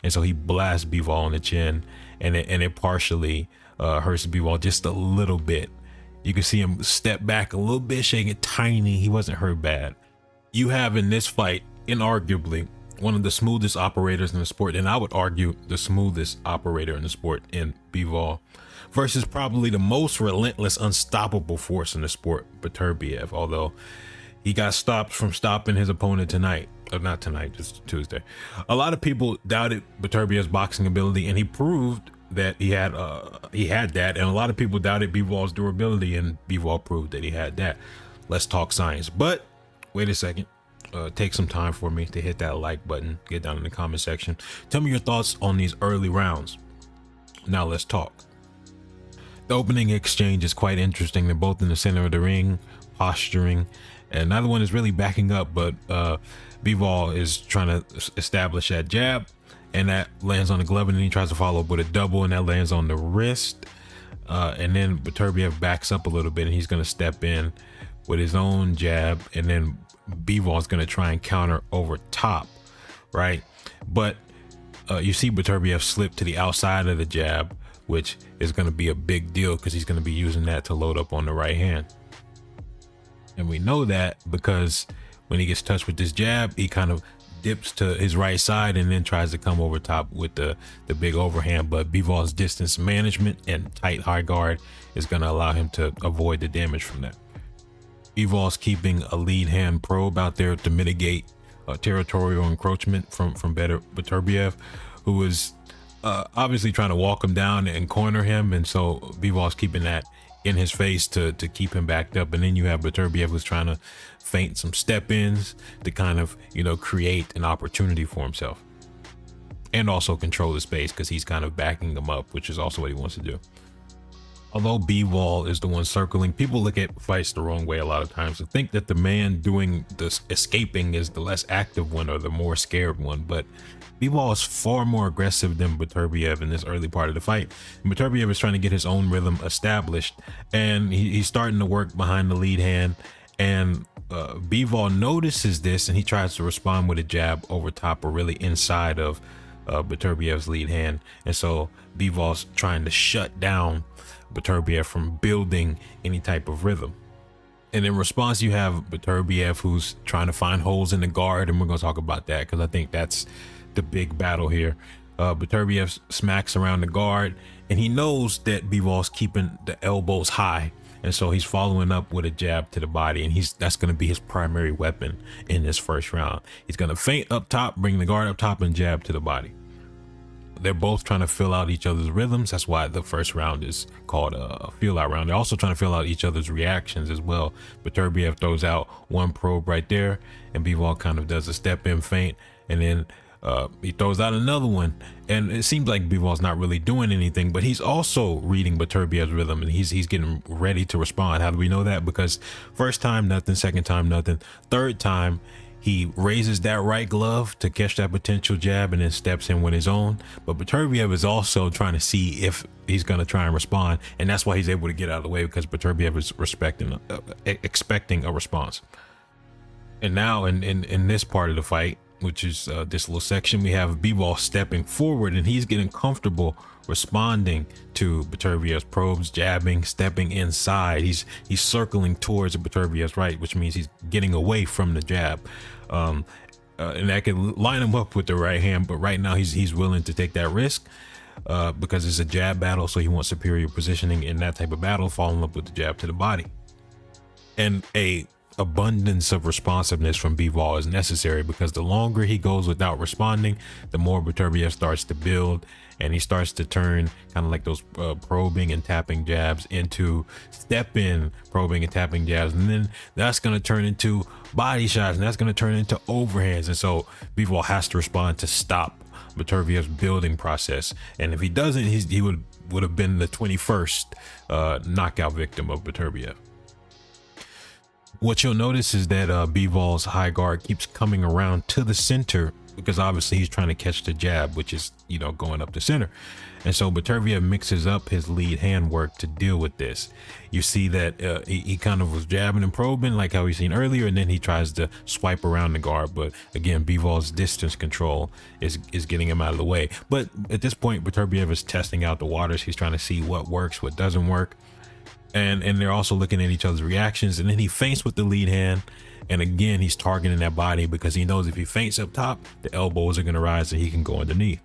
and so he blasts Bivol on the chin, and it partially hurts Bivol just a little bit. You can see him step back a little bit, shaking tiny. He wasn't hurt bad. You have in this fight, inarguably, one of the smoothest operators in the sport, and I would argue the smoothest operator in the sport in Bivol, versus probably the most relentless, unstoppable force in the sport, Beterbiev, although he got stopped from stopping his opponent tonight. Not tonight, just Tuesday. A lot of people doubted Beterbiev's boxing ability, and he proved that he had that, and a lot of people doubted Bivol's durability, and Bivol proved that he had that. Let's talk science. But wait a second. Take some time for me to hit that like button. Get down in the comment section. Tell me your thoughts on these early rounds. Now let's talk. The opening exchange is quite interesting. They're both in the center of the ring, posturing, and neither one is really backing up, but Bivol is trying to establish that jab, and that lands on the glove, and then he tries to follow up with a double, and that lands on the wrist. And then Beterbiev backs up a little bit, and he's going to step in with his own jab, and then Bivol is going to try and counter over top, right? But you see Beterbiev slip to the outside of the jab, which is going to be a big deal because he's going to be using that to load up on the right hand. And we know that because when he gets touched with this jab, he kind of dips to his right side and then tries to come over top with the big overhand. But Bivol's distance management and tight high guard is going to allow him to avoid the damage from that. Bivol's keeping a lead hand probe out there to mitigate territorial encroachment from Beterbiev, who is obviously trying to walk him down and corner him, and so Bivol's keeping that in his face to keep him backed up. And then you have Beterbiev who's trying to feint some step-ins to kind of, create an opportunity for himself, and also control the space because he's kind of backing them up, which is also what he wants to do. Although Bivol is the one circling, people look at fights the wrong way a lot of times and think that the man doing the escaping is the less active one or the more scared one. But Bivol is far more aggressive than Beterbiev in this early part of the fight. And Beterbiev is trying to get his own rhythm established, and he's starting to work behind the lead hand. And Bivol notices this, and he tries to respond with a jab over top or really inside of Beterbiev's lead hand. And so Bivol's trying to shut down Beterbiev from building any type of rhythm. And in response, you have Beterbiev who's trying to find holes in the guard, and we're going to talk about that because I think that's the big battle here. Beterbiev smacks around the guard, and he knows that Bivol's keeping the elbows high, and so he's following up with a jab to the body, and that's going to be his primary weapon in this first round. He's going to feint up top, bring the guard up top, and jab to the body. They're both trying to fill out each other's rhythms. That's why the first round is called a feel out round. They're also trying to fill out each other's reactions as well. Beterbiev throws out one probe right there, and Bivol kind of does a step in feint, and then he throws out another one. And it seems like Bivol's not really doing anything, but he's also reading Beterbiev's rhythm, and he's getting ready to respond. How do we know that? Because first time, nothing. Second time, nothing. Third time, he raises that right glove to catch that potential jab and then steps in with his own. But Beterbiev is also trying to see if he's going to try and respond. And that's why he's able to get out of the way, because Beterbiev is expecting a response. And now in this part of the fight, which is this little section, we have Bivol stepping forward, and he's getting comfortable responding to Beterbiev's probes, jabbing, stepping inside. He's circling towards Beterbiev's right, which means he's getting away from the jab. And that can line him up with the right hand, but right now he's willing to take that risk because it's a jab battle, so he wants superior positioning in that type of battle, following up with the jab to the body. And a abundance of responsiveness from Bivol is necessary, because the longer he goes without responding, the more Beterbiev starts to build, and he starts to turn kind of like those probing and tapping jabs into step in probing and tapping jabs, and then that's going to turn into body shots, and that's going to turn into overhands. And so Bivol has to respond to stop Beterbiev's building process, and if he doesn't, he would have been the 21st knockout victim of Beterbiev. What you'll notice is that Bivol's high guard keeps coming around to the center because obviously he's trying to catch the jab, which is, you know, going up the center. And so Beterbiev mixes up his lead hand work to deal with this. You see that he kind of was jabbing and probing like how we seen earlier, and then he tries to swipe around the guard. But again, Bivol's distance control is getting him out of the way. But at this point, Beterbiev is testing out the waters. He's trying to see what works, what doesn't work. And they're also looking at each other's reactions. And then he feints with the lead hand. And again, he's targeting that body because he knows if he feints up top, the elbows are going to rise and he can go underneath.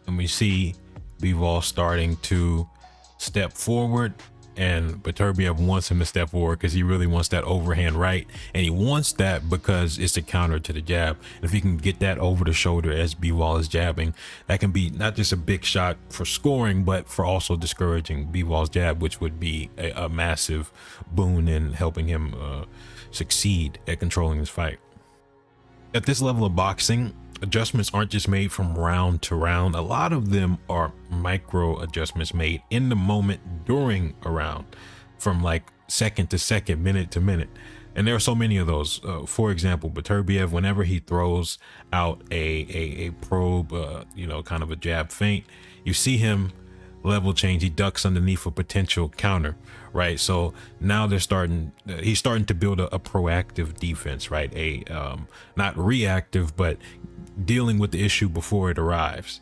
And we see Bivol starting to step forward, and Beterbiev wants him to step forward because he really wants that overhand right. And he wants that because it's a counter to the jab. And if he can get that over the shoulder as Bivol is jabbing, that can be not just a big shot for scoring, but for also discouraging Bivol's jab, which would be a massive boon in helping him succeed at controlling this fight. At this level of boxing, adjustments aren't just made from round to round. A lot of them are micro adjustments made in the moment during a round, from like second to second, minute to minute. And there are so many of those. For example, Beterbiev, whenever he throws out a probe, you know, kind of a jab feint, you see him level change. He ducks underneath a potential counter, right? So now he's starting to build a proactive defense, right? Not reactive, but dealing with the issue before it arrives.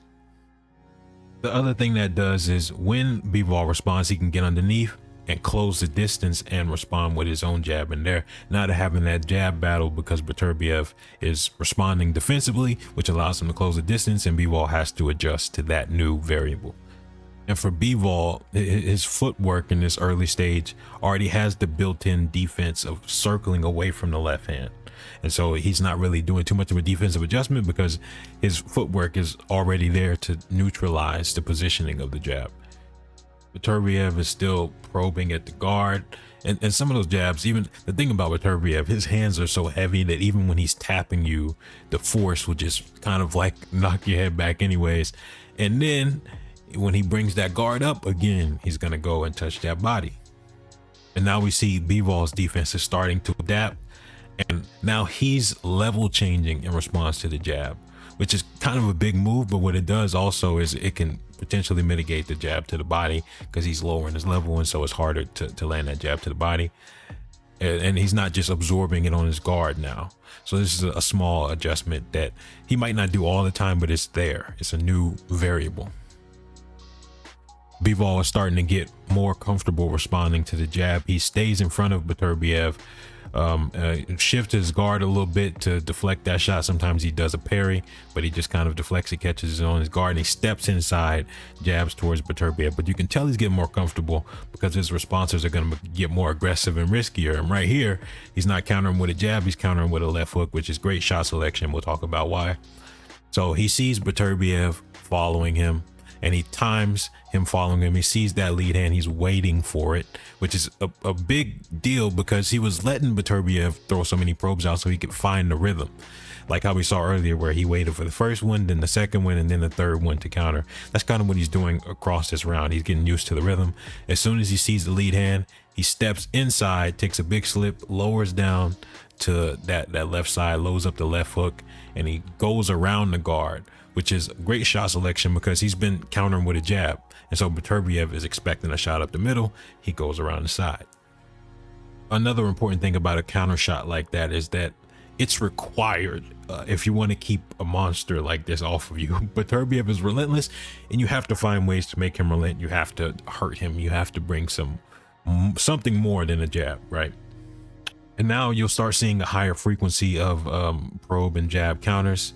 The other thing that does is when Bivol responds, he can get underneath and close the distance and respond with his own jab in there, not having that jab battle because Beterbiev is responding defensively, which allows him to close the distance, and Bivol has to adjust to that new variable. And for Bivol, his footwork in this early stage already has the built-in defense of circling away from the left hand. And so he's not really doing too much of a defensive adjustment because his footwork is already there to neutralize the positioning of the jab. Beterbiev is still probing at the guard. And some of those jabs, even the thing about Beterbiev, his hands are so heavy that even when he's tapping you, the force will just kind of like knock your head back anyways. And then when he brings that guard up again, he's going to go and touch that body. And now we see Bivol's defense is starting to adapt. And now he's level changing in response to the jab, which is kind of a big move. But what it does also is it can potentially mitigate the jab to the body because he's lowering his level. And so it's harder to land that jab to the body. And he's not just absorbing it on his guard now. So this is a small adjustment that he might not do all the time, but it's there. It's a new variable. Bivol is starting to get more comfortable responding to the jab. He stays in front of Beterbiev, shifts his guard a little bit to deflect that shot. Sometimes he does a parry, but he just kind of deflects it, catches it on his guard, and he steps inside, jabs towards Beterbiev. But you can tell he's getting more comfortable because his responses are going to get more aggressive and riskier. And right here, he's not countering with a jab, he's countering with a left hook, which is great shot selection. We'll talk about why. So he sees Beterbiev following him, and he times him following him. He sees that lead hand. He's waiting for it, which is a big deal because he was letting Beterbiev throw so many probes out so he could find the rhythm. Like how we saw earlier where he waited for the first one, then the second one, and then the third one to counter. That's kind of what he's doing across this round. He's getting used to the rhythm. As soon as he sees the lead hand, he steps inside, takes a big slip, lowers down to that left side, loads up the left hook, and he goes around the guard, which is great shot selection because he's been countering with a jab. And so Beterbiev is expecting a shot up the middle. He goes around the side. Another important thing about a counter shot like that is that it's required if you want to keep a monster like this off of you. Beterbiev is relentless, and you have to find ways to make him relent. You have to hurt him. You have to bring something more than a jab, right? And now you'll start seeing a higher frequency of probe and jab counters.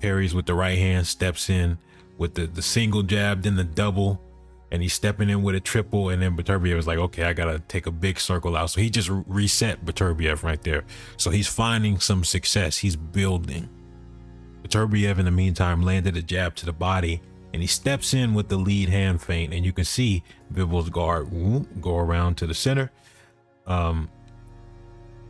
Parries with the right hand, steps in with the single jab, then the double, and he's stepping in with a triple, and then Beterbiev is like, okay, I gotta take a big circle out. So he just reset Beterbiev right there. So he's finding some success. He's building. Beterbiev in the meantime landed a jab to the body, and he steps in with the lead hand feint, and you can see Bivol's guard go around to the center, and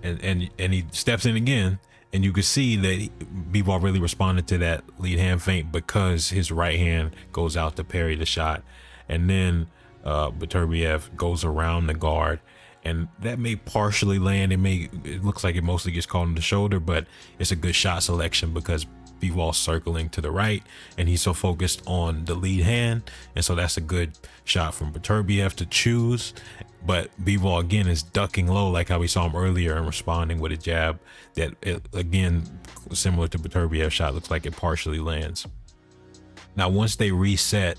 he steps in again. And you could see that Bivol really responded to that lead hand feint because his right hand goes out to parry the shot. And then Beterbiev goes around the guard and that may partially land. It looks like it mostly gets caught on the shoulder, but it's a good shot selection because Bivol's circling to the right and he's so focused on the lead hand, and so that's a good shot from Beterbiev to choose. But Bivol again is ducking low like how we saw him earlier and responding with a jab that, again, similar to Beterbiev's shot, looks like it partially lands. Now once they reset,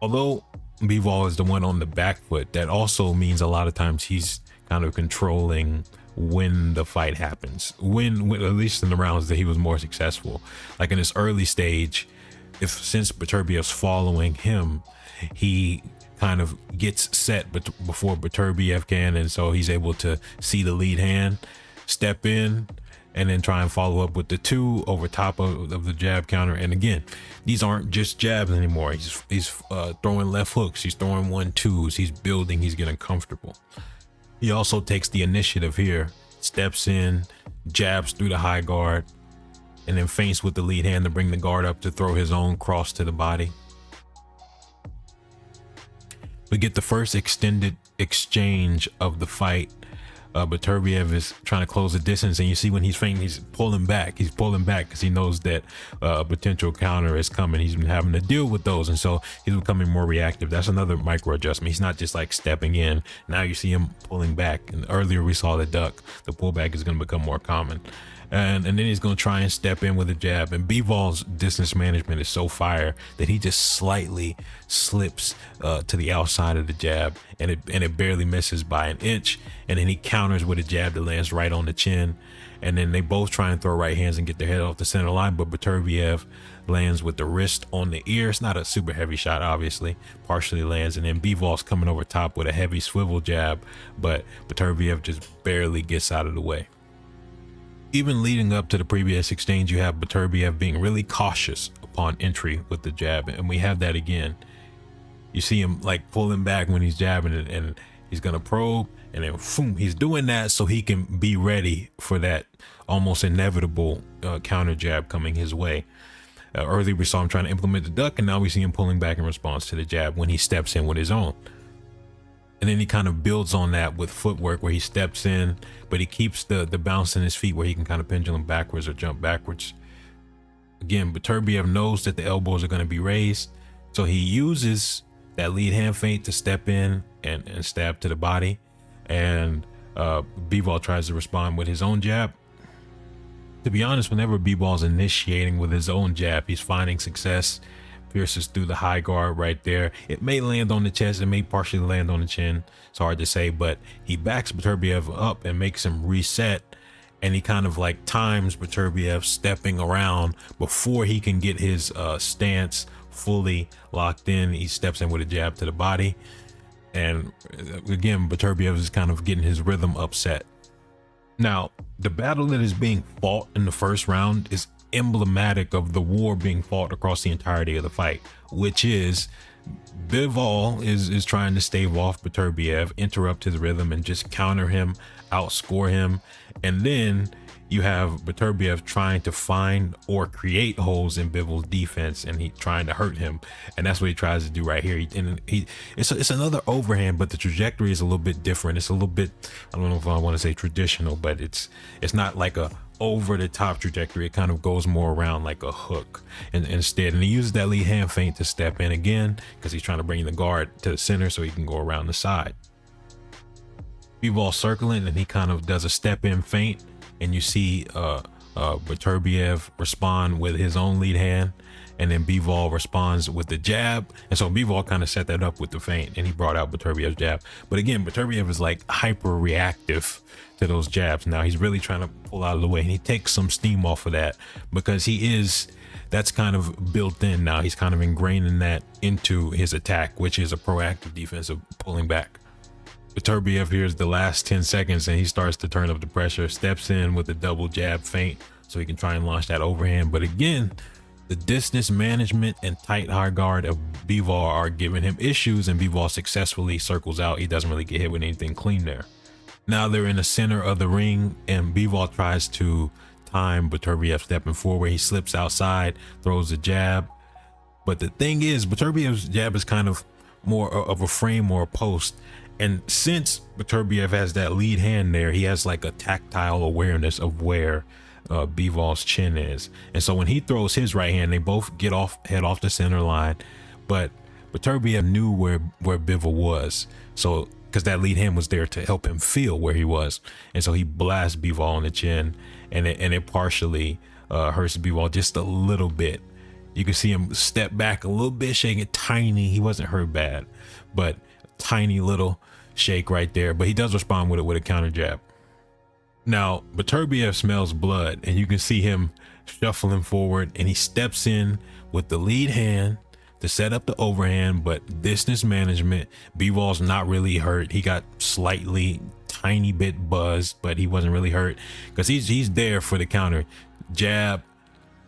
although Bivol is the one on the back foot, that also means a lot of times he's kind of controlling when the fight happens, when at least in the rounds that he was more successful. Like in this early stage, since Beterbiev's following him, he kind of gets set before Beterbiev can, and so he's able to see the lead hand, step in, and then try and follow up with the 2 over top of the jab counter. And again, these aren't just jabs anymore. He's throwing left hooks, he's throwing 1-2s, he's building, he's getting comfortable. He also takes the initiative here, steps in, jabs through the high guard, and then feints with the lead hand to bring the guard up to throw his own cross to the body. We get the first extended exchange of the fight. Beterbiev is trying to close the distance, and you see when he's feinting, he's pulling back because he knows that a potential counter is coming. He's been having to deal with those, and so he's becoming more reactive. That's another micro adjustment. He's not just like stepping in. Now you see him pulling back, and earlier we saw the duck. The pullback is going to become more common. And then he's going to try and step in with a jab, and Bivol's distance management is so fire that he just slightly slips to the outside of the jab, and it barely misses by an inch, and then he counters with a jab that lands right on the chin, and then they both try and throw right hands and get their head off the center line, but Beterbiev lands with the wrist on the ear. It's not a super heavy shot, obviously, partially lands, and then Bivol's coming over top with a heavy swivel jab, but Beterbiev just barely gets out of the way. Even leading up to the previous exchange, you have Beterbiev being really cautious upon entry with the jab, and we have that again. You see him like pulling back when he's jabbing it, and he's gonna probe, and then boom, he's doing that so he can be ready for that almost inevitable counter jab coming his way. Earlier we saw him trying to implement the duck, and now we see him pulling back in response to the jab when he steps in with his own. And then he kind of builds on that with footwork where he steps in, but he keeps the bounce in his feet where he can kind of pendulum backwards or jump backwards. Again, Beterbiev knows that the elbows are going to be raised, so he uses that lead hand feint to step in and stab to the body. And Bivol tries to respond with his own jab. To be honest, whenever Bivol's initiating with his own jab, he's finding success. Pierces through the high guard right there. It may land on the chest, it may partially land on the chin. It's hard to say, but he backs Beterbiev up and makes him reset, and he kind of like times Beterbiev stepping around before he can get his stance fully locked in. He steps in with a jab to the body, and again, Beterbiev is kind of getting his rhythm upset. Now, the battle that is being fought in the first round is emblematic of the war being fought across the entirety of the fight, which is Bivol is trying to stave off Beterbiev, interrupt his rhythm, and just counter him, outscore him. And then you have Beterbiev trying to find or create holes in Bivol's defense, and he trying to hurt him, and that's what he tries to do right here. It's another overhand, but the trajectory is a little bit different. It's a little bit, I don't know if I want to say traditional, but it's not like a over the top trajectory. It kind of goes more around like a hook and instead, and he uses that lead hand feint to step in again because he's trying to bring the guard to the center so he can go around the side. Bivol circling, and he kind of does a step in feint, and you see Beterbiev respond with his own lead hand, and then Bivol responds with the jab, and so Bivol kind of set that up with the feint, and he brought out Beterbiev's jab. But again, Beterbiev is like hyper reactive to those jabs. Now he's really trying to pull out of the way, and he takes some steam off of that because that's kind of built in now. He's kind of ingraining that into his attack, which is a proactive defense of pulling back. Beterbiev here's the last 10 seconds, and he starts to turn up the pressure, steps in with a double jab feint so he can try and launch that overhand. But again, the distance management and tight high guard of Bivol are giving him issues, and Bivol successfully circles out. He doesn't really get hit with anything clean there. Now they're in the center of the ring, and Bivol tries to time Beterbiev stepping forward. He slips outside, throws a jab. But the thing is, Beterbiev's jab is kind of more of a frame or a post, And since Beterbiev has that lead hand there, he has like a tactile awareness of where Bivol's chin is. And so when he throws his right hand, they both head off the center line. But Beterbiev knew where Bivol was. So because that lead hand was there to help him feel where he was. And so he blasts Bivol on the chin, and it partially hurts Bivol just a little bit. You can see him step back a little bit, shaking tiny. He wasn't hurt bad, but tiny little shake right there. But he does respond with it with a counter jab. Now, Beterbiev smells blood, and you can see him shuffling forward, and he steps in with the lead hand to set up the overhand, but distance management. Bivol's not really hurt. He got slightly tiny bit buzzed, but he wasn't really hurt because he's there for the counter jab.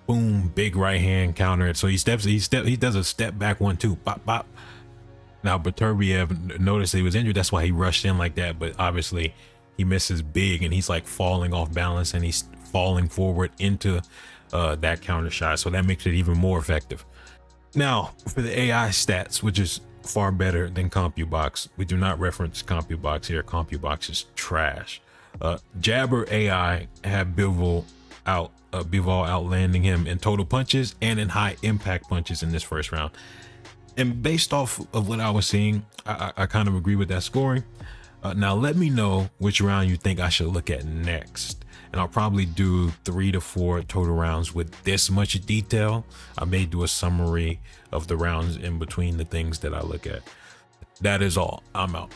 Boom, big right hand counter. So he does a step back 1-2, pop, pop. Now Beterbiev noticed he was injured. That's why he rushed in like that. But obviously he misses big, and he's like falling off balance, and he's falling forward into that counter shot. So that makes it even more effective. Now for the AI stats, which is far better than CompuBox. We do not reference CompuBox here. CompuBox is trash. Jabber AI had Bivol outlanding him in total punches and in high impact punches in this first round. And based off of what I was seeing, I kind of agree with that scoring. Now let me know which round you think I should look at next. And I'll probably do 3 to 4 total rounds with this much detail. I may do a summary of the rounds in between the things that I look at. That is all. I'm out.